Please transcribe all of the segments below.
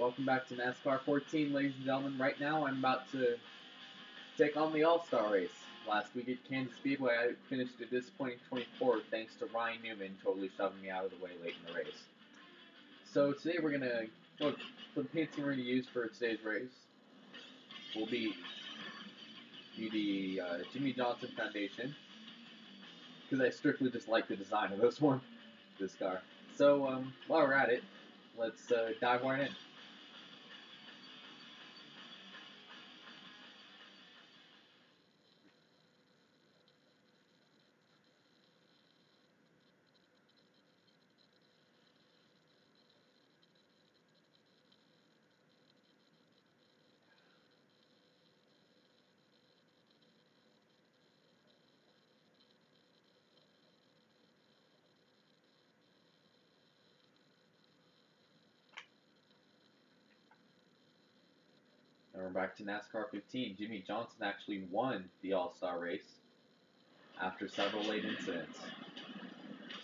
Welcome back to NASCAR 14, ladies and gentlemen. Right now, I'm about to take on the All-Star race. Last week at Kansas Speedway, I finished a disappointing 24th thanks to Ryan Newman totally shoving me out of the way late in the race. So today we're going to, the painting we're going to use for today's race will be the Jimmy Johnson Foundation, because I strictly just like the design of this car. So while we're at it, let's dive right in. And we're back to NASCAR 15. Jimmy Johnson actually won the All-Star race after several late incidents.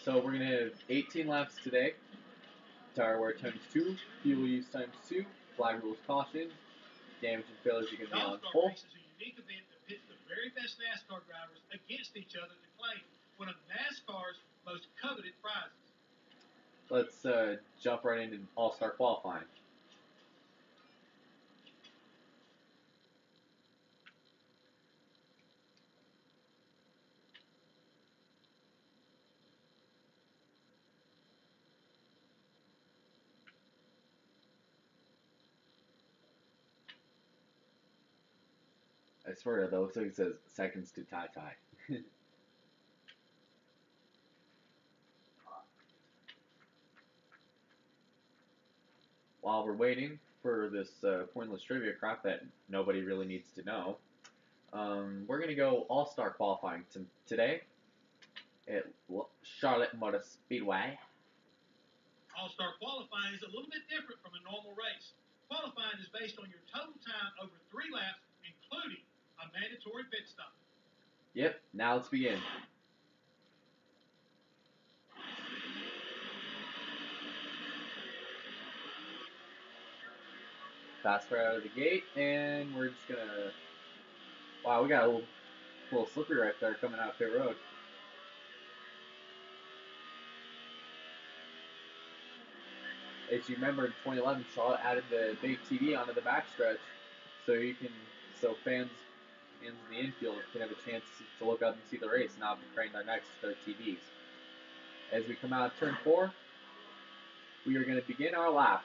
So we're going to have 18 laps today. Tire wear times 2, fuel use times 2, flag rules caution, damage and failures are going to be on full. Race is a unique event that pits the very best NASCAR drivers against each other to claim one of NASCAR's most coveted prizes. Let's jump right into All-Star qualifying. I swear to that looks like it says seconds to tie. While we're waiting for this pointless trivia crap that nobody really needs to know, we're going to go All-Star qualifying today at Charlotte Motor Speedway. All-Star qualifying is a little bit different from a normal race. Qualifying is based on your total time over 3 laps, including a mandatory pit stop. Yep, now let's begin. Fast right out of the gate, and we're just gonna. Wow, we got a little slippery right there coming out pit road. As you remember, in 2011, Charlotte added the big TV onto the backstretch, so fans in the infield can have a chance to look up and see the race, and not be craning their necks to their TVs. As we come out of turn 4, we are going to begin our laps.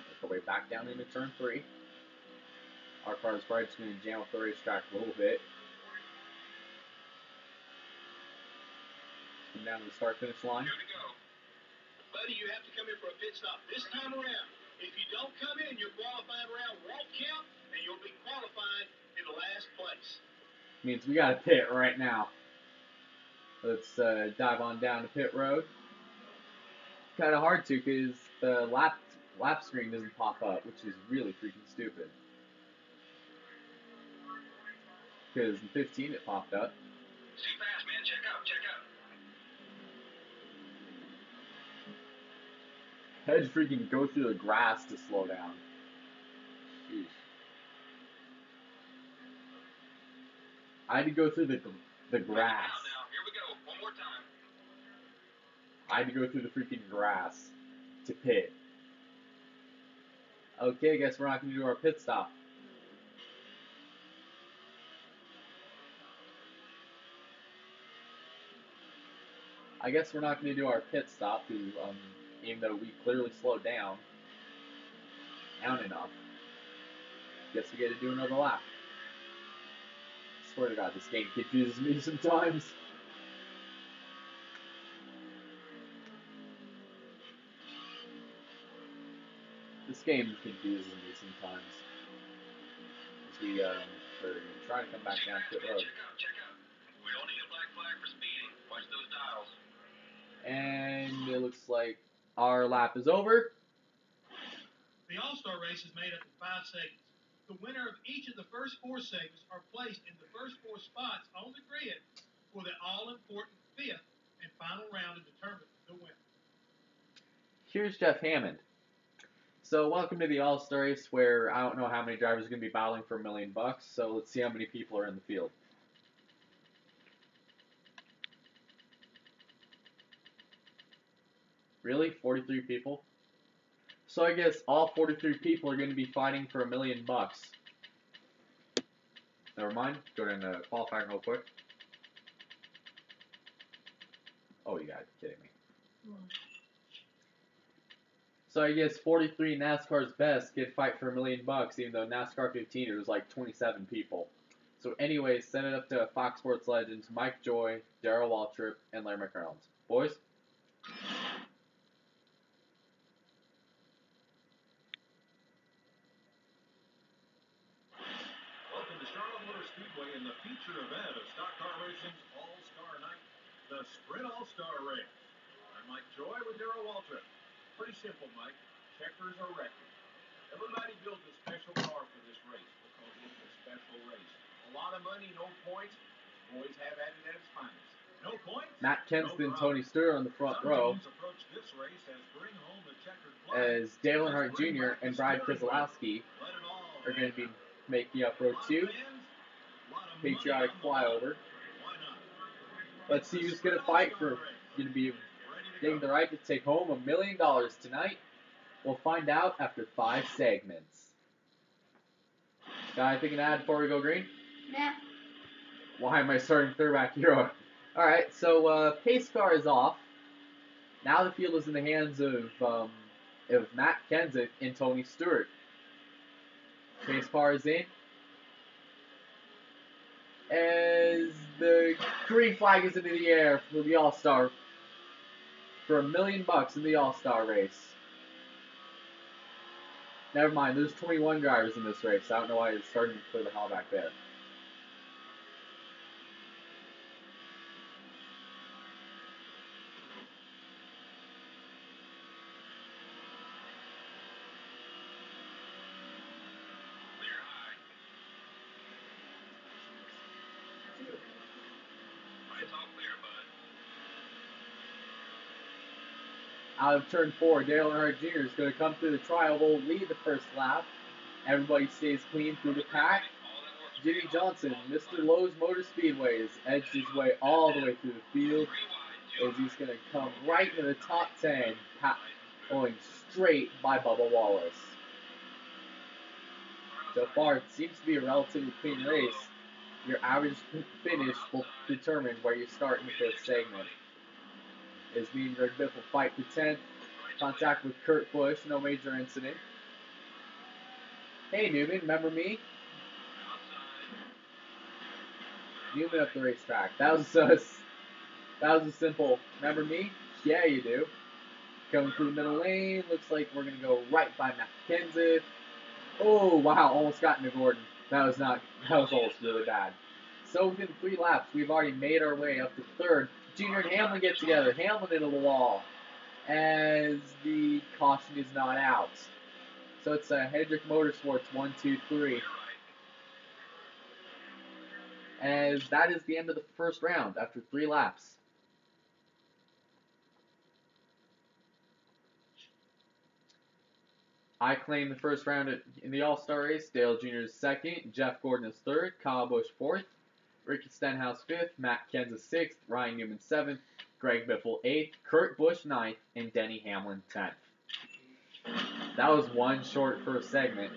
Make our way back down into turn 3. Our car is probably just going to jam up the racetrack a little bit. Come down to the start-finish line. Here to go. Buddy, you have to come in for a pit stop this time around. If you don't come in, your qualifying round won't count, and you'll be qualified in the last place. Means we got to pit right now. Let's dive on down to pit road. It's kind of hard to because the lap screen doesn't pop up, which is really freaking stupid. Because in 15 it popped up. See fast, man. Check out. I had to freaking go through the grass to slow down. Jeez. I had to go through the grass. Now, here we go. One more time. I had to go through the freaking grass to pit. Okay, I guess we're not going to do our pit stop. I guess we're not going to do our pit stop, even though we clearly slowed down enough. Guess we get to do another lap. Swear to God, this game confuses me sometimes. This game confuses me sometimes. As we are trying to come back down pit road. Check out. We don't need a black flag for speeding. Watch those looks like our lap is over. The All-Star race is made up of 5 segments. The winner of each of the first 4 segments are placed in the first 4 spots on the grid for the all-important 5th and final round to determine the winner. Here's Jeff Hammond. So welcome to the All-Star race, where I don't know how many drivers are going to be battling for $1 million. So let's see how many people are in the field. Really? 43 people? So I guess all 43 people are going to be fighting for $1 million. Never mind. Go down to qualifying real quick. Oh, you gotta be kidding me. So I guess 43 NASCAR's best could fight for $1 million, even though NASCAR 15 it was like 27 people. So anyways, send it up to Fox Sports legends Mike Joy, Darrell Waltrip, and Larry McReynolds. Boys? Welcome to Charlotte Motor Speedway in the feature event of Stock Car Racing's All-Star Night, the Sprint All-Star Race. I'm Mike Joy with Darrell Waltrip. Pretty simple, Mike. Checkers or records. Everybody builds a special car for this race because it's a special race. A lot of money, no points. Boys have at it at its finest. No points. Matt Kenseth and Tony Stewart on the front row, as Dale Earnhardt Jr. and Brad Keselowski are going to be making up row 2. Patriotic flyover. Let's see who's going to fight for, going to be getting the right to take home $1 million tonight. We'll find out after 5 segments. Got anything to add before we go green? Nah. Why am I starting third back hero? Alright, so pace car is off. Now the field is in the hands of Matt Kenseth and Tony Stewart. Pace car is in. As the green flag is into the air for the All-Star. For $1 million in the All-Star race. Never mind, there's 21 drivers in this race. I don't know why it's starting to clear the hall back there. Out of turn 4, Dale Earnhardt Jr. is going to come through the trial. Will lead the first lap. Everybody stays clean through the pack. Jimmy Johnson, Mr. Lowe's Motor Speedway, has edged his way all the way through the field as he's going to come right into the top 10, going straight by Bubba Wallace. So far, it seems to be a relatively clean race. Your average finish will determine where you start in the first segment. As me and Greg Biff will fight for 10th. Contact with Kurt Busch, no major incident. Hey Newman, remember me? Newman up the racetrack. That was a simple, remember me? Yeah, you do. Coming through the middle lane, looks like we're going to go right by Matt Kenseth. Oh, wow, almost got into Gordon. That was almost really bad. So within 3 laps, we've already made our way up to 3rd. Junior and Hamlin get together. Hamlin into the wall as the caution is not out. So it's Hendrick Motorsports 1, 2, 3. As that is the end of the first round after 3 laps. I claim the first round in the All-Star race. Dale Jr. is 2nd. Jeff Gordon is 3rd. Kyle Busch 4th. Ricky Stenhouse 5th, Matt Kenseth 6th, Ryan Newman 7th, Greg Biffle 8th, Kurt Busch 9th, and Denny Hamlin 10th. That was one short first segment.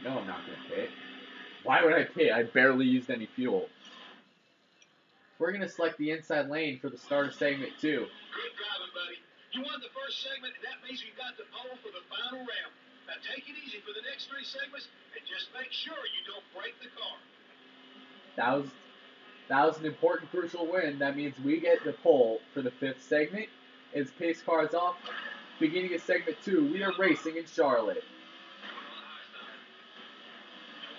No, I'm not going to pit. Why would I pit? I barely used any fuel. We're going to select the inside lane for the start of segment 2. Good driving, buddy. You won the first segment, and that means you got the pole for the final round. Now take it easy for the next 3 segments and just make sure you don't break the car. That was an important, crucial win. That means we get the pole for the 5th segment. As pace car is off, beginning of segment 2, we are racing in Charlotte.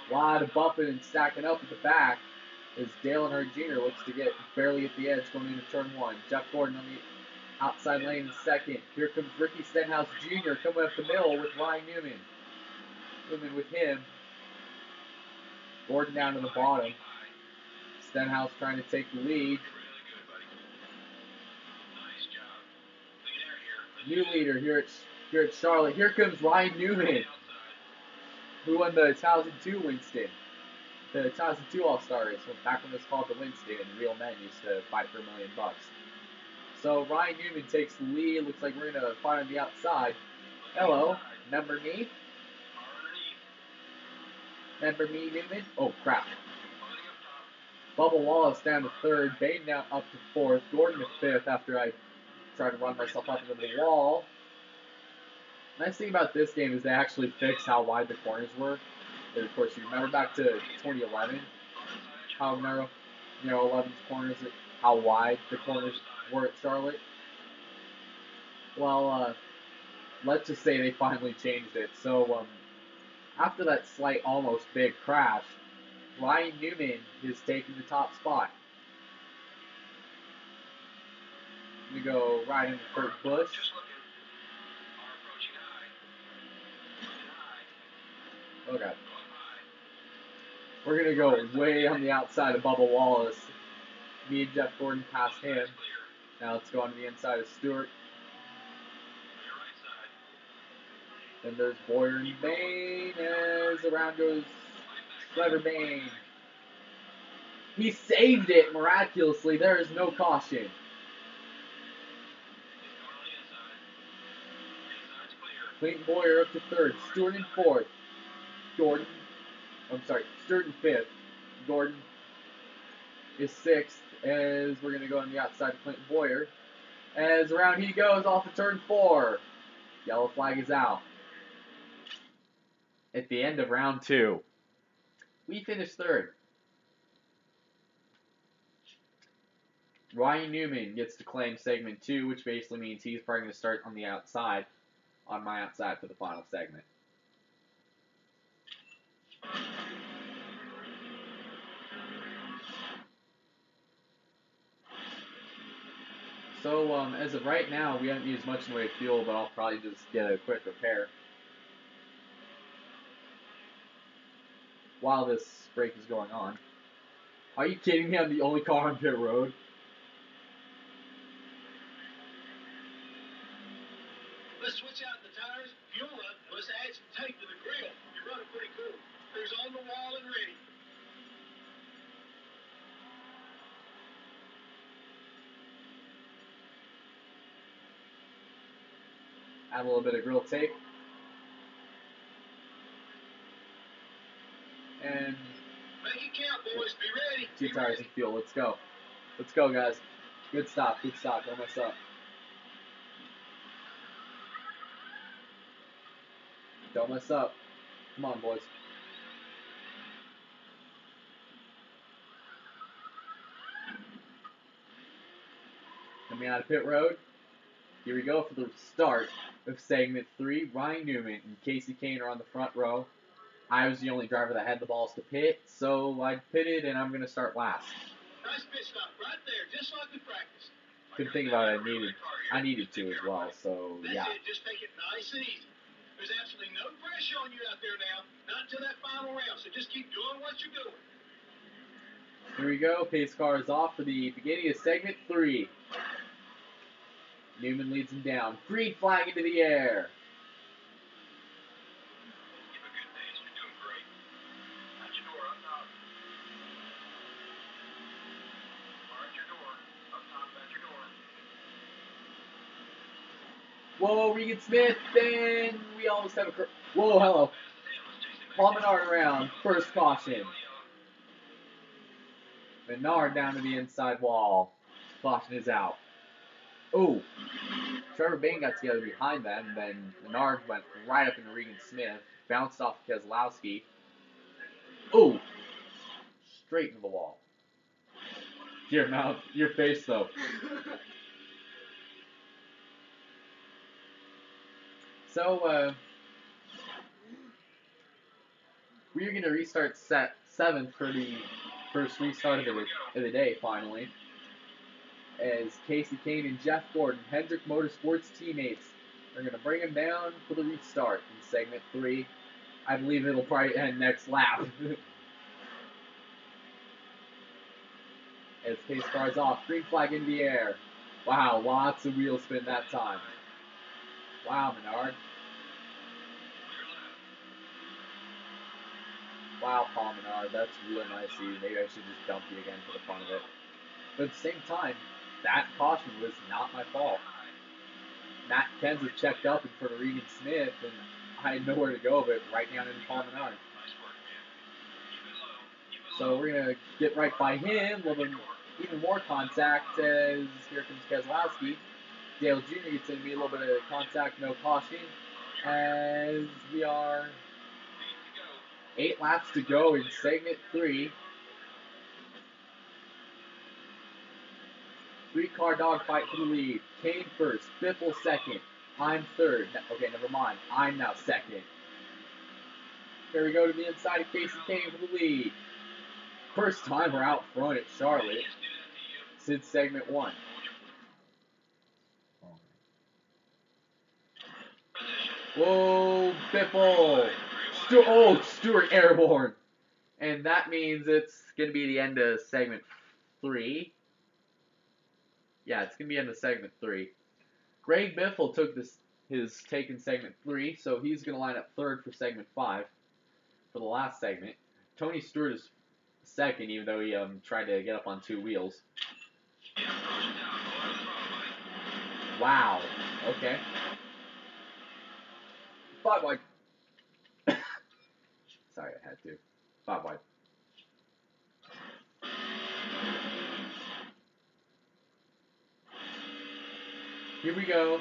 A lot of bumping and stacking up at the back. as Dale Earnhardt Jr. looks to get barely at the edge going into turn 1. Jeff Gordon on the outside lane in second. Here comes Ricky Stenhouse Jr. coming up the middle with Ryan Newman. Newman with him. Gordon down to the bottom. Stenhouse trying to take the lead. New leader here at Charlotte. Here comes Ryan Newman, who won the 2002 Winston. The 2002 All-Star race, back when it was called the Winston, and real men used to fight for $1 million. So Ryan Newman takes the lead. Looks like we're gonna fight on the outside. Hello, remember me? Remember me, Newman? Oh crap. Bubba Wallace down to third. Bain now up to fourth. Gordon to fifth after I tried to run myself up into the wall. Nice thing about this game is they actually fixed how wide the corners were. And of course, you remember back to 2011, how narrow, 11's corners, how wide the corners were at Charlotte. Well, let's just say they finally changed it. So after that slight, almost big crash, Ryan Newman is taking the top spot. We go right into Kurt Busch. Okay. We're going to go way on the outside of Bubba Wallace. Me and Jeff Gordon past him. Now let's go on to the inside of Stewart. Then there's Boyer and Bain as around goes Trevor Bain. He saved it miraculously. There is no caution. Clayton Boyer up to third. Stewart in fourth. Stewart in fifth. Gordon is sixth as we're going to go on the outside of Clinton Boyer. As around he goes off of turn 4. Yellow flag is out. At the end of round 2, we finished third. Ryan Newman gets to claim segment 2, which basically means he's probably going to start on the outside, on my outside for the final segment. So, as of right now, we haven't used much in the way of fuel, but I'll probably just get a quick repair while this break is going on. Are you kidding me? I'm the only car on pit road. Let's switch out the tires, fuel up, let's add some tank to the grill. You're running pretty cool. There's on the wall and ready. Add a little bit of grill tape. And make it count, boys. Be ready. 2 tires and fuel. Let's go. Let's go, guys. Good stop. Good stop. Don't mess up. Don't mess up. Come on, boys. Coming out of pit road. Here we go for the start of segment 3. Ryan Newman and Casey Kane are on the front row. I was the only driver that had the balls to pit, so I pitted and I'm going to start last. Nice pit stop right there, just like we practiced. Couldn't think about it. I needed to as well, so yeah. That's it, just take it nice and easy. There's absolutely no pressure on you out there now, not until that final round, so just keep doing what you're doing. Here we go. Pace car is off for the beginning of segment 3. Newman leads him down. Green flag into the air. Give a good pace. You're doing great. At your door, up top. At your door. Up top, at your door. Whoa, Regan Smith, and we almost have a... Whoa, hello. Paul Menard around. First caution. Menard down to the inside wall. Caution is out. Ooh. Trevor Bain got together behind them, and then Menard went right up into Regan Smith. Bounced off Keselowski. Ooh. Straight into the wall. Your mouth. Your face, though. So, we're going to restart set 7 for the first restart of the day, finally. As Casey Kane and Jeff Gordon, Hendrick Motorsports teammates, are going to bring him down for the restart in segment 3. I believe it'll probably end next lap. As pace cars off, green flag in the air. Wow, lots of wheel spin that time. Wow, Menard. Wow, Paul Menard, that's really nice of you. Maybe I should just dump you again for the fun of it. But at the same time, that caution was not my fault. Matt Kenseth checked up in front of Regan Smith, and I had nowhere to go but right down into Paul Menard. So we're going to get right by him, a little bit even more contact as here comes Keselowski. Dale Jr. gets into me, a little bit of contact, no caution, as we are 8 laps to go in segment 3. 3-car dogfight for the lead. Kane first, Biffle second. I'm third. Okay, never mind. I'm now second. Here we go to the inside of Casey Kane for the lead. First time we're out front at Charlotte since segment 1. Whoa, Biffle! Stewart airborne. And that means it's going to be the end of segment 3. Yeah, it's going to be end of segment 3. Greg Biffle took his take in segment 3, so he's going to line up third for segment 5 for the last segment. Tony Stewart is second, even though he tried to get up on 2 wheels. Wow. Okay. 5 wide. Sorry, I had to. 5 wide. Here we go.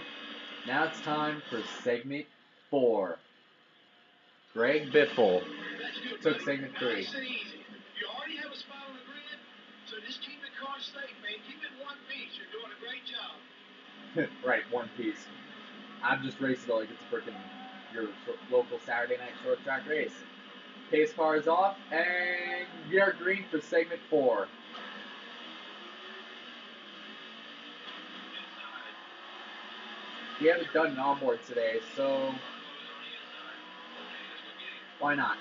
Now it's time for segment 4. Greg Biffle took segment 3. You already have a spot on the grid, so just keep the car safe, man. Keep it in one piece. You're doing a great job. Right, one piece. I'm just racing like it's freaking your local Saturday night short track race. Pace car is off, and we are green for segment 4. We haven't done an onboard today, so why not?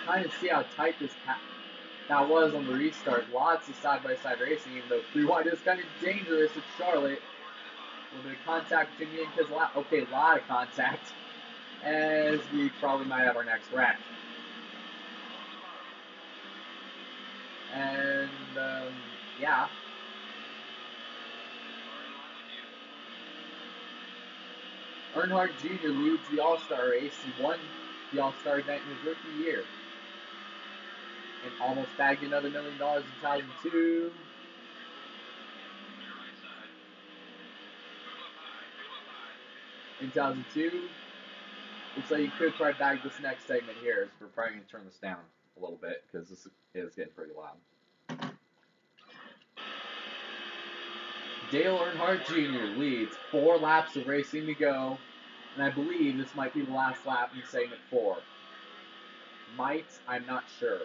Kind of see how tight that was on the restart. Lots of side-by-side racing, even though 3 wide is kind of dangerous at Charlotte. A little bit of contact between me and Keselowski. Okay, a lot of contact. As we probably might have our next wreck. And, yeah. Earnhardt Jr. leads the All-Star race. He won the All-Star event in his rookie year. And almost bagged another $1 million in 2002. In 2002. Looks like you could probably bag this next segment here. So we're probably going to turn this down a little bit because this is getting pretty loud. Dale Earnhardt Jr. leads 4 laps of racing to go. And I believe this might be the last lap in segment 4. I'm not sure.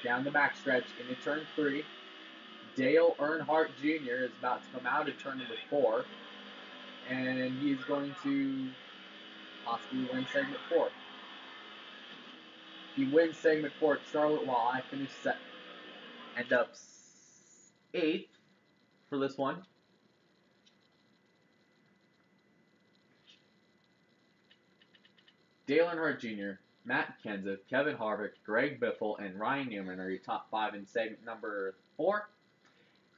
Down the backstretch into turn 3. Dale Earnhardt Jr. is about to come out of turn number 4. And he's going to possibly win segment 4. He wins segment 4 at Charlotte while I finish end up 8th for this one. Dale Earnhardt Jr., Matt Kenseth, Kevin Harvick, Greg Biffle, and Ryan Newman are your top 5 in segment number 4.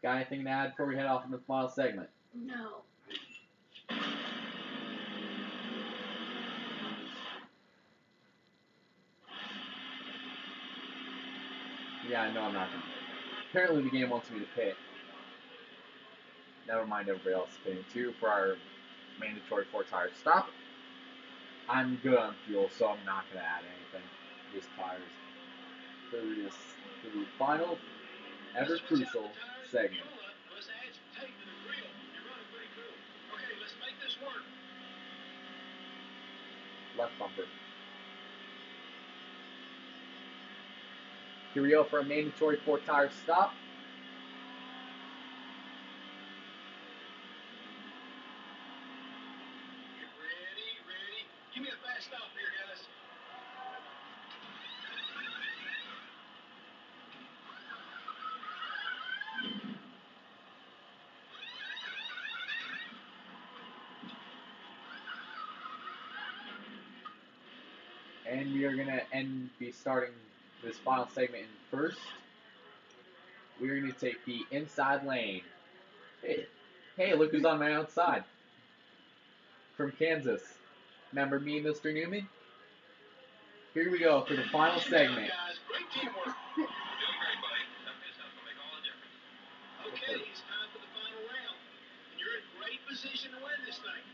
Got anything to add before we head off in the final segment? No. Yeah, no, I'm not going to. Apparently the game wants me to pit. Never mind everybody else pitting too for our mandatory 4-tire stop. I'm good on fuel, so I'm not going to add anything. Just tires. For the final, ever crucial segment. Left bumper. Here we go for a mandatory 4-tire stop. Ready. Give me a fast stop here, guys. And we are going to be starting this final segment in first. We're going to take the inside lane. Hey, look who's on my outside. From Kansas. Remember me, Mr. Newman? Here we go for the final segment. Great teamwork. You're doing great, buddy. That stuff will make all the difference. Okay, it's time for the final round. You're in great position to win this thing.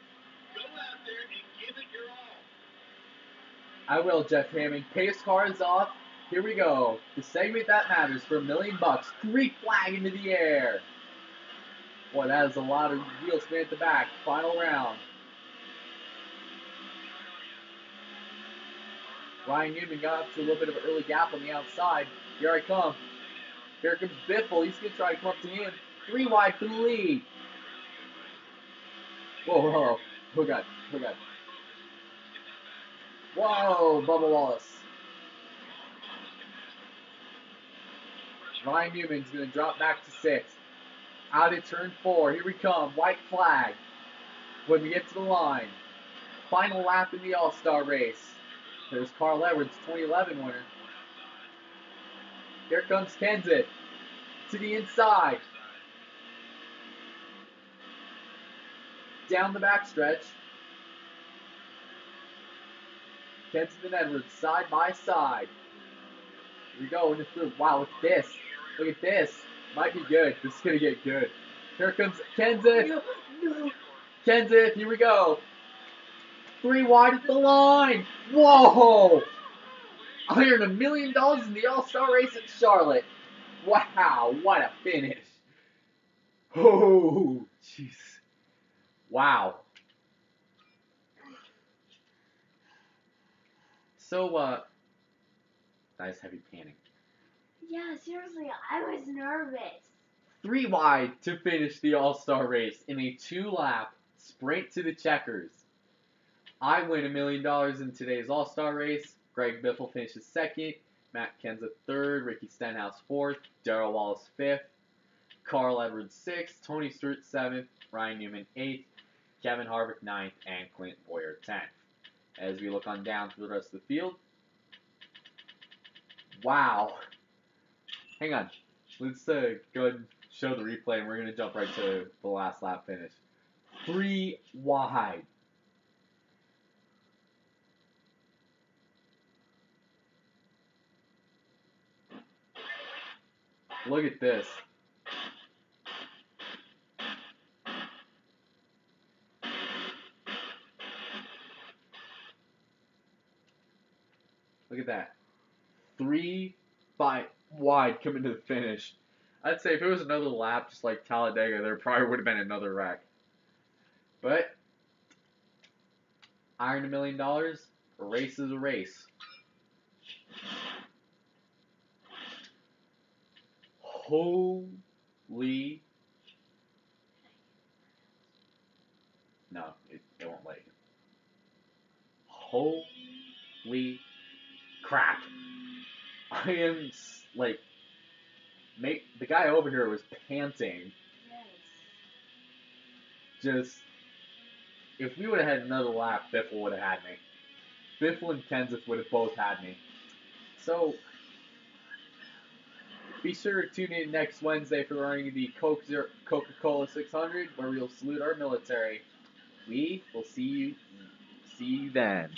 Go out there and give it your all. I will, Jeff Hammond. Pace car is off. Here we go. The segment that matters for $1 million. Greek flag into the air. Boy, that is a lot of wheel spin at the back. Final round. Ryan Newman got up to a little bit of an early gap on the outside. Here I come. Here comes Biffle. He's going to try to come up to him. 3 wide for the lead. Whoa. Oh, God. Whoa, Bubba Wallace. Ryan Newman's going to drop back to 6th. Out of turn 4. Here we come. White flag. When we get to the line. Final lap in the All-Star race. There's Carl Edwards, 2011 winner. Here comes Kenseth. To the inside. Down the backstretch. Kenseth and Edwards side by side. Here we go. Wow, look at this. Look at this. Might be good. This is going to get good. Here comes Kenseth. No. Kenseth, here we go. 3 wide at the line. Whoa! I earned $1 million in the All-Star race at Charlotte. Wow, what a finish. Oh, jeez. Wow. So, nice heavy panning. Yeah, seriously, I was nervous. 3 wide to finish the All-Star race in a 2-lap sprint to the checkers. I win $1 million in today's All-Star race. Greg Biffle finishes 2nd. Matt Kenseth 3rd. Ricky Stenhouse 4th. Darrell Wallace 5th. Carl Edwards 6th. Tony Stewart 7th. Ryan Newman 8th. Kevin Harvick 9th. And Clint Boyer 10th. As we look on down to the rest of the field. Wow. Hang on. Let's go ahead and show the replay, and we're going to jump right to the last lap finish. 3 wide. Look at this. Look at that. 3 wide coming to the finish. I'd say if it was another lap just like Talladega, there probably would have been another wreck. But I earned $1 million. A race is a race. Holy. No, it won't let you. Holy crap. I am like, the guy over here was panting. Yes. Just, if we would have had another lap, Biffle would have had me. Biffle and Kenseth would have both had me. So, be sure to tune in next Wednesday for running the Coca-Cola 600, where we'll salute our military. We will see you then.